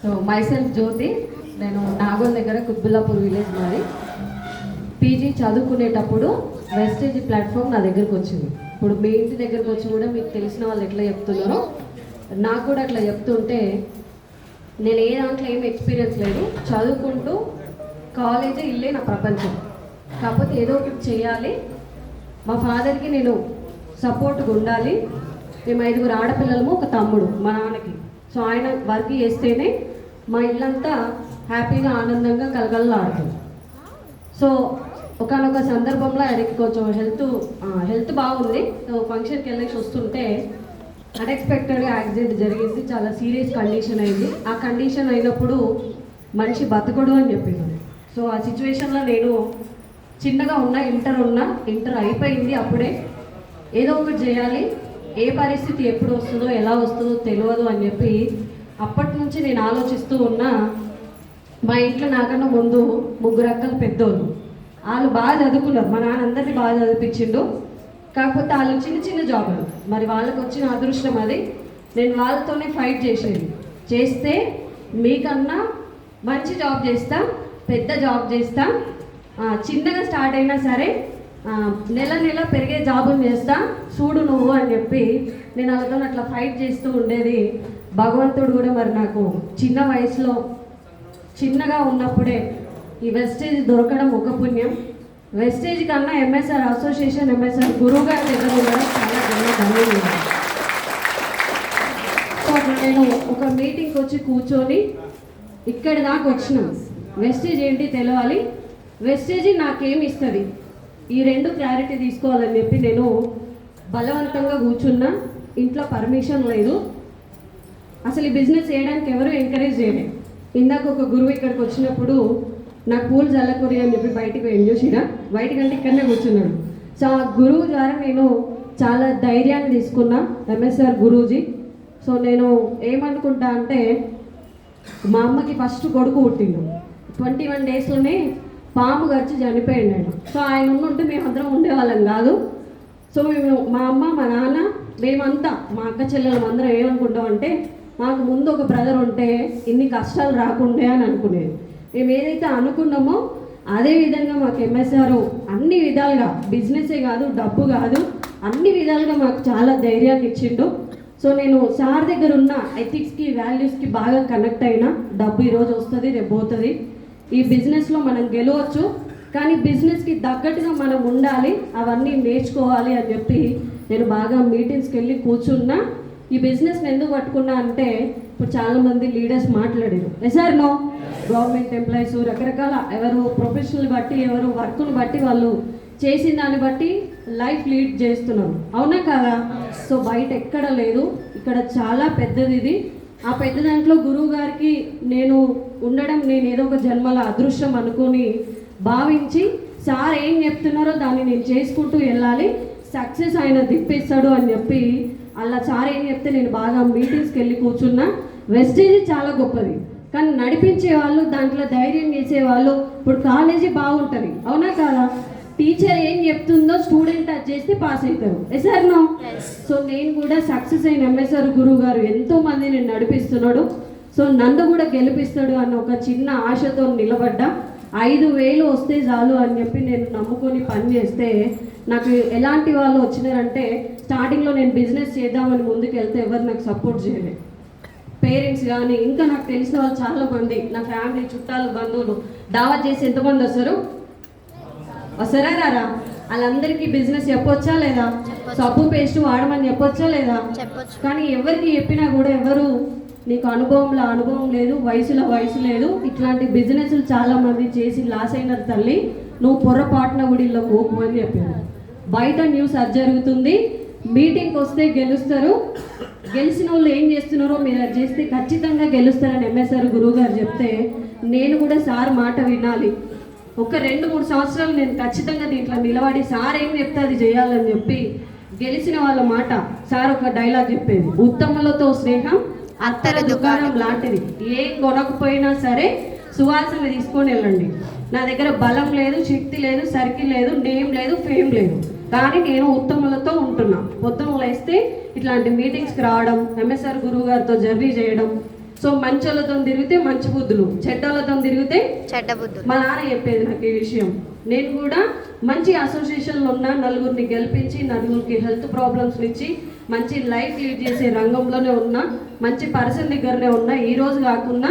So myself జ్యోతి, నేను నాగోల్ దగ్గర Quthbullapur village మాది. పీజీ చదువుకునేటప్పుడు వెస్టేజ్ ప్లాట్ఫామ్ నా దగ్గరకు వచ్చింది. ఇప్పుడు మీ ఇంటి దగ్గరకు వచ్చి కూడా మీకు తెలిసిన వాళ్ళు ఎట్లా చెప్తున్నారో నాకు కూడా అట్లా చెప్తుంటే, నేను ఏ దాంట్లో ఏం ఎక్స్పీరియన్స్ లేదు, చదువుకుంటూ కాలేజీ ఇల్లే నా ప్రపంచం. కాకపోతే ఏదో ఒకటి చేయాలి, మా ఫాదర్కి నేను సపోర్ట్గా ఉండాలి. మేము 5 ఆడపిల్లలము, ఒక తమ్ముడు మా నాన్నకి. సో ఆయన వర్క్ చేస్తేనే మా ఇల్లంతా హ్యాపీగా ఆనందంగా కలగలలాడుతుంది. సో ఒకనొక సందర్భంలో ఆయనకి కొంచెం హెల్త్ బాగుంది. సో ఫంక్షన్కి వెళ్ళేసి వస్తుంటే అన్ఎక్స్పెక్టెడ్గా యాక్సిడెంట్ జరిగింది. చాలా సీరియస్ కండిషన్ అయింది. ఆ కండిషన్ అయినప్పుడు మనిషి బతకడు అని చెప్పింది. సో ఆ సిచ్యువేషన్లో నేను చిన్నగా ఇంటర్ అయిపోయింది. అప్పుడే ఏదో ఒకటి చేయాలి, ఏ పరిస్థితి ఎప్పుడు వస్తుందో ఎలా వస్తుందో తెలియదు అని చెప్పి అప్పటి నుంచి నేను ఆలోచిస్తూ ఉన్నా. మా ఇంట్లో నాకన్నా ముందు 3 అక్కలు పెద్దోళ్ళు. వాళ్ళు బాగా చదువుకున్నారు, మా నాన్న అందరినీ బాగా చదివించిండు. కాకపోతే వాళ్ళు చిన్న జాబులు, మరి వాళ్ళకి వచ్చిన అదృష్టం అది. నేను వాళ్ళతోనే ఫైట్ చేస్తే మీకన్నా మంచి జాబ్ చేస్తా, పెద్ద జాబ్ చేస్తా, చిన్నగా స్టార్ట్ అయినా సరే నెల పెరిగే జాబులు చేస్తా, చూడు నువ్వు అని చెప్పి నేను వాళ్ళతో అట్లా ఫైట్ చేస్తూ ఉండేది. భగవంతుడు కూడా మరి నాకు చిన్న వయసులో చిన్నగా ఉన్నప్పుడే ఈ వెస్టేజ్ దొరకడం ఒక పుణ్యం. వెస్టేజ్ కన్నా ఎంఎస్ఆర్ అసోసియేషన్, ఎంఎస్ఆర్ గురువు గారి దగ్గర ఉండడం చాలా ధన్యవాదాలు. సో అప్పుడు నేను ఒక మీటింగ్కి వచ్చి కూర్చొని ఇక్కడి దాకా వచ్చినాం. వెస్టేజ్ ఏంటి తెలవాలి, వెస్టేజ్ నాకేమి ఇస్తుంది, ఈ 2 క్లారిటీ తీసుకోవాలని చెప్పి నేను బలవంతంగా కూర్చున్నా. ఇంట్లో పర్మిషన్ లేదు, అసలు ఈ బిజినెస్ చేయడానికి ఎవరు ఎంకరేజ్ చేయలేదు. ఇందాక ఒక గురువు ఇక్కడికి వచ్చినప్పుడు నాకు పూలు చల్లకూరి అని చెప్పి బయటికి పోయి చూసినా, బయటకంటే ఇక్కడనే కూర్చున్నాడు. సో ఆ గురువు ద్వారా నేను చాలా ధైర్యాన్ని తీసుకున్నా, ఎంఎస్ఆర్ గురూజీ. సో నేను ఏమనుకుంటా అంటే, మా అమ్మకి ఫస్ట్ కొడుకు పుట్టిండు, 21 డేస్లోనే పాము గడిచి చనిపోయాడు ఆయన. సో ఆయన ఉంటే మేమందరం ఉండేవాళ్ళం కాదు. సో మేము మా అమ్మ, మా నాన్న, మేమంతా మా అక్క చెల్లెలు అందరం ఏమనుకుంటాం అంటే, మాకు ముందు ఒక బ్రదర్ ఉంటే ఇన్ని కష్టాలు రాకుండే అని అనుకునేది. మేము ఏదైతే అనుకున్నామో అదే విధంగా మాకు ఎంఎస్ఆర్ అన్ని విధాలుగా, బిజినెసే కాదు, డబ్బు కాదు, అన్ని విధాలుగా మాకు చాలా ధైర్యాన్ని ఇచ్చిండు. సో నేను సార్ దగ్గర ఉన్న ఎథిక్స్కి, వాల్యూస్కి బాగా కనెక్ట్ అయినా. డబ్బు ఈరోజు వస్తుంది, రేపు పోతుంది. ఈ బిజినెస్లో మనం గెలవచ్చు, కానీ బిజినెస్కి తగ్గట్టుగా మనం ఉండాలి, అవన్నీ నేర్చుకోవాలి అని చెప్పి నేను బాగా మీటింగ్స్కి వెళ్ళి కూర్చున్నా. ఈ బిజినెస్ని ఎందుకు పట్టుకున్నా అంటే, ఇప్పుడు చాలామంది లీడర్స్ మాట్లాడారు, ఎస్ఆర్ నో, గవర్నమెంట్ ఎంప్లాయీస్ రకరకాల, ఎవరు ప్రొఫెషనల్ బట్టి, ఎవరు వర్క్ను బట్టి, వాళ్ళు చేసిన దాన్ని బట్టి లైఫ్ లీడ్ చేస్తున్నారు, అవునా కాదా? సో బయట ఎక్కడ లేదు, ఇక్కడ చాలా పెద్దది ఇది. ఆ పెద్ద దాంట్లో గురువు గారికి నేను ఉండడం, నేను ఏదో ఒక జన్మల అదృష్టం అనుకొని భావించి, సార్ ఏం చెప్తున్నారో దాన్ని నేను చేసుకుంటూ వెళ్ళాలి, సక్సెస్ ఆయన తిప్పిస్తాడు అని చెప్పి అలా సార్ ఏం చెప్తే నేను బాగా మీటింగ్స్కి వెళ్ళి కూర్చున్నా. వెస్టేజ్ చాలా గొప్పది, కానీ నడిపించే వాళ్ళు, దాంట్లో ధైర్యం చేసేవాళ్ళు. ఇప్పుడు కాలేజీ బాగుంటుంది, అవునా కాదా? టీచర్ ఏం చెప్తుందో స్టూడెంట్ అది చేస్తే పాస్ అవుతారు, ఎస్ఆర్ నో? సో నేను కూడా సక్సెస్ అయిన ఎంఎస్ఆర్ గురువు గారు ఎంతోమంది నేను నడిపిస్తున్నాడు. సో నన్ను కూడా గెలిపిస్తాడు అన్న ఒక చిన్న ఆశతో నిలబడ్డా. 5,000 వస్తే చాలు అని చెప్పి నేను నమ్ముకొని పని చేస్తే నాకు ఎలాంటి వాళ్ళు వచ్చినారంటే, స్టార్టింగ్లో నేను బిజినెస్ చేద్దామని ముందుకు వెళ్తే ఎవరు నాకు సపోర్ట్ చేయలేదు. పేరెంట్స్ కానీ, ఇంకా నాకు తెలిసిన వాళ్ళు చాలామంది, నా ఫ్యామిలీ, చుట్టాలు, బంధువులు దావత్ చేసి ఎంతమంది వస్తారా రారా? వాళ్ళందరికీ బిజినెస్ చెప్పొచ్చా లేదా? సబ్బు పేస్ట్ వాడమని చెప్పొచ్చా లేదా? కానీ ఎవరికి చెప్పినా కూడా ఎవరు నీకు అనుభవం లేదు, వయసు లేదు, ఇట్లాంటి బిజినెస్లు చాలామంది చేసి లాస్ అయినారు తల్లి, నువ్వు పొరపాటున కూడా ఇలా పోకు అని చెప్పాను. బయట న్యూస్ అది జరుగుతుంది, మీటింగ్కి వస్తే గెలుస్తారు, గెలిచిన వాళ్ళు ఏం చేస్తున్నారో మీరు అది చేస్తే ఖచ్చితంగా గెలుస్తారని ఎంఎస్ఆర్ గురువు గారు చెప్తే, నేను కూడా సార్ మాట వినాలి, ఒక 2-3 సంవత్సరాలు నేను ఖచ్చితంగా దీంట్లో నిలబడి సార్ ఏం చెప్తే అది చేయాలని చెప్పి గెలిచిన వాళ్ళ మాట. సార్ ఒక డైలాగ్ చెప్పేది, ఉత్తములతో స్నేహం అత్తర దుకాణం లాంటిది, ఏం కొనకపోయినా సరే సువాసన తీసుకొని వెళ్ళండి. నా దగ్గర బలం లేదు, శక్తి లేదు, సర్కిల్ లేదు, నేమ్ లేదు, ఫేమ్ లేదు, కానీ నేను ఉత్తములతో ఉంటున్నా. పొద్దున లేస్తే ఇట్లాంటి మీటింగ్స్కి రావడం, ఎంఎస్ఆర్ గురువు గారితో జర్నీ చేయడం, సో మంచోళ్ళతో తిరిగితే మంచి బుద్ధులు, చెడ్డోళ్ళతో తిరిగితే చెడ్డ బుద్ధులు. మా నాన్న చెప్పేది నాకు ఈ విషయం. నేను కూడా మంచి అసోసియేషన్లో ఉన్న, నలుగురిని గెలిపించి, నలుగురికి హెల్త్ ప్రాబ్లమ్స్ ఇచ్చి మంచి లైఫ్ లీడ్ చేసే రంగంలోనే ఉన్నా, మంచి పర్సన్ దగ్గరనే ఉన్నా. ఈ రోజు కాకుండా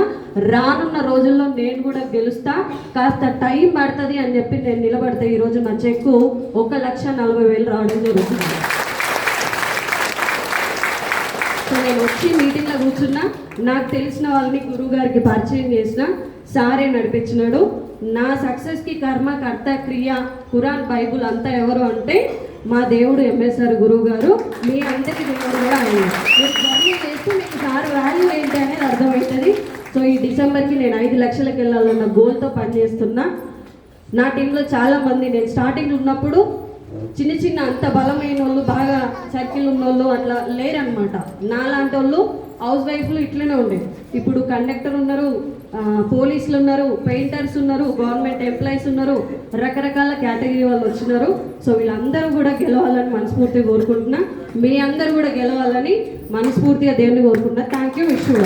రానున్న రోజుల్లో నేను కూడా గెలుస్తా, కాస్త టైం పడుతుంది అని చెప్పి నేను నిలబడితే ఈరోజు నా చెక్కు 1,40,000 రావడం జరుగుతుంది. సో నేను వచ్చి మీటింగ్లో కూర్చున్నా, నాకు తెలిసిన వాళ్ళని గురువు గారికి పరిచయం చేసిన, సారే నడిపించినాడు. నా సక్సెస్కి కర్మ, కర్త, క్రియ, ఖురాన్, బైబుల్ అంతా ఎవరు అంటే మా దేవుడు ఎంఎస్ఆర్ గురువు గారు. మీ అందరికీ దేవుడు కూడా ఆయన. మీరు జర్నీ చేస్తే మీకు సార్ వాల్యూ ఏంటి అనేది అర్థమవుతుంది. సో ఈ డిసెంబర్కి నేను 5 లక్షలకు వెళ్ళాలన్న గోల్తో పనిచేస్తున్నా. నా టీంలో చాలామంది నేను స్టార్టింగ్ ఉన్నప్పుడు చిన్న చిన్న అంత బలమైన వాళ్ళు, బాగా సర్కిల్ ఉన్న వాళ్ళు అట్లా లేరనమాట. నాలాంటి వాళ్ళు హౌస్ వైఫ్లు ఇట్లనే ఉండేది. ఇప్పుడు కండక్టర్ ఉన్నారు, పోలీసులు ఉన్నారు, పెయింటర్స్ ఉన్నారు, గవర్నమెంట్ ఎంప్లాయీస్ ఉన్నారు, రకరకాల కేటగిరీ వాళ్ళు వచ్చినారు. సో వీళ్ళందరూ కూడా గెలవాలని మనస్ఫూర్తిగా కోరుకుంటున్నా. మీ అందరూ కూడా గెలవాలని మనస్ఫూర్తిగా దేవుని కోరుకుంటున్నా. Thank you. Wish you.